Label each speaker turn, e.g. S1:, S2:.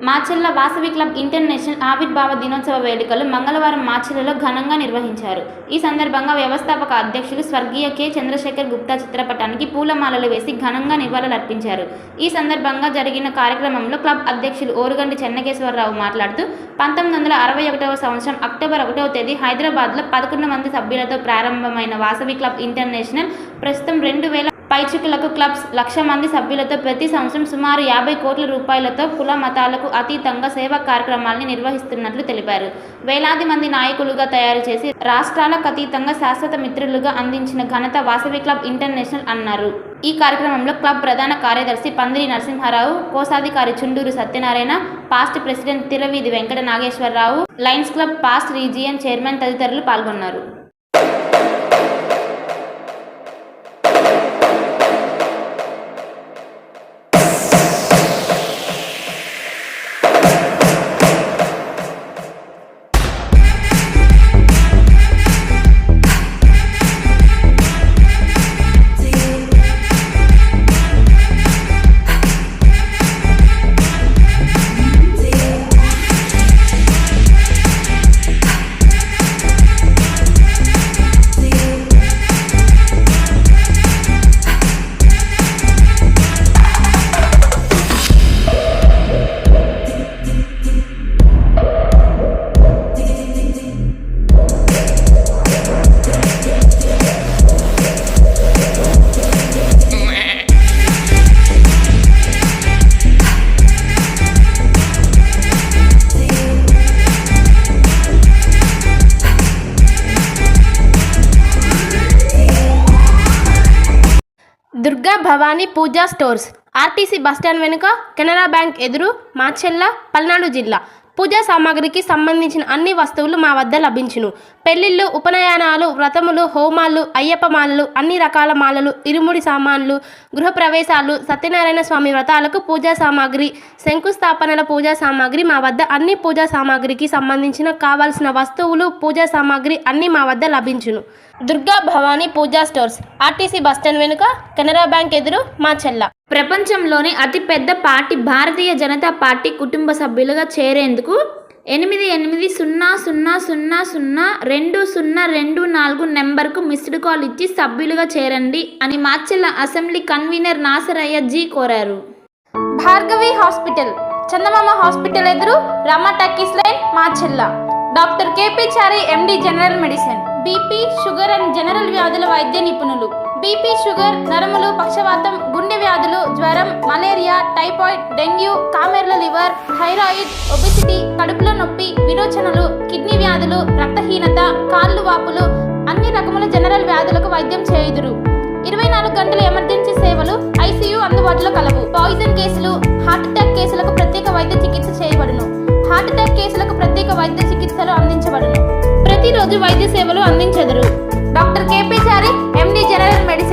S1: Macherla Vasavi club international ఆవిర్భావ దినోత్సవ వేడుకలు మంగళవారం మాచెల్లలో ఘనంగా నిర్వహించారు. ఈ సందర్భంగా వ్యవస్థాపక అధ్యక్షులు స్వర్గీయ కె. చంద్రశేఖర్ గుప్తా చిత్రపటానికి పూలమాలలు వేసి ఘనంగా నివాళులర్పించారు. ఈ సందర్భంగా జరిగిన కార్యక్రమంలో క్లబ్ అధ్యక్షులు ఓరుగంటి చెన్నకేశ్వరరావు మాట్లాడుతూ 1961వ సంవత్సరం అక్టోబర్ 1వ తేదీ హైదరాబాద్లో 11 మంది సభ్యులతో ప్రారంభమైన వాసవి క్లబ్ ఇంటర్నేషనల్ ప్రస్తుతం 2000 పైచికులకు క్లబ్స్ 1,00,000 మంది సభ్యులతో ప్రతి సంవత్సరం సుమారు 50 కోట్ల రూపాయలతో కుల మతాలకు అతీతంగా సేవా కార్యక్రమాల్ని నిర్వహిస్తున్నట్లు తెలిపారు. వేలాది మంది నాయకులుగా తయారు చేసి రాష్ట్రాలకు అతీతంగా శాశ్వత మిత్రులుగా అందించిన ఘనత వాసవి క్లబ్ ఇంటర్నేషనల్ అన్నారు. ఈ కార్యక్రమంలో క్లబ్ ప్రధాన కార్యదర్శి పందిరి నరసింహారావు, కోశాధికారి Chunduru Satyanarayana, past president Tiraveedhi Venkata Nageswara Rao, lions club past region chairman తదితరులు పాల్గొన్నారు.
S2: Durga Bhavani Puja stores, RTC bus stand వెనుక, కెనరా బ్యాంక్ ఎదురు, మాచెల్ల, పల్నాడు జిల్లా. పూజా సామాగ్రికి సంబంధించిన అన్ని వస్తువులు మా వద్ద లభించును. పెళ్లిళ్ళు, ఉపనయనాలు, వ్రతములు, హోమాలు, అయ్యప్ప మాలలు, అన్ని రకాల మాలలు, ఇరుముడి సామాన్లు, గృహప్రవేశాలు, సత్యనారాయణ స్వామి వ్రతాలకు పూజా సామాగ్రి, శంకుస్థాపనల పూజా సామాగ్రి మా వద్ద అన్ని పూజా సామాగ్రికి సంబంధించిన కావాల్సిన వస్తువులు, పూజా సామాగ్రి అన్నీ మా వద్ద లభించును. Durga Bhavani Puja stores, RTC bus stand వెనుక, కెనరా బ్యాంక్ ఎదురు, మాచెల్ల.
S1: ప్రపంచంలోనే అతిపెద్ద పార్టీ భారతీయ జనతా పార్టీ కుటుంబ సభ్యులుగా చేరేందుకు 8800002024 నెంబర్కు మిస్డ్ కాల్ ఇచ్చి సభ్యులుగా చేరండి అని మాచెల్ల అసెంబ్లీ కన్వీనర్ నాసరయ్య జీ కోరారు.
S2: భార్గవి హాస్పిటల్, చందమామ హాస్పిటల్ ఎదురు, Rama talkies line, Macherla. Doctor KP Chari MD general medicine, BP, sugar and general వ్యాధుల వైద్య నిపుణులు. బీపీ, షుగర్, నరములు, పక్షవాతం, గుండె వ్యాధులు, జ్వరం, మలేరియా, టైఫాయిడ్, డెంగ్యూ, కామెర్ల లివర్, థైరాయిడ్, ఒబెసిటీ, కడుపులో నొప్పి, విరోచనలు, కిడ్నీ వ్యాధులు, రక్తహీనత, కాళ్ళు వాపులు, అన్ని రకముల జనరల్ వ్యాధులకు వైద్యం చేయుదురు. 24 గంటల ఎమర్జెన్సీ సేవలు, ఐసీయూ అందుబాటులో కలవు. పాయిజన్ కేసులు, హార్ట్ అటాక్ కేసులకు ప్రత్యేక వైద్య చికిత్స చేయబడును. హార్ట్ అటాక్ కేసులకు ప్రత్యేక వైద్య చికిత్సలు అందించబడును. ప్రతిరోజు వైద్య సేవలు అందించెదరు. Doctor KP Chari MD general medicine.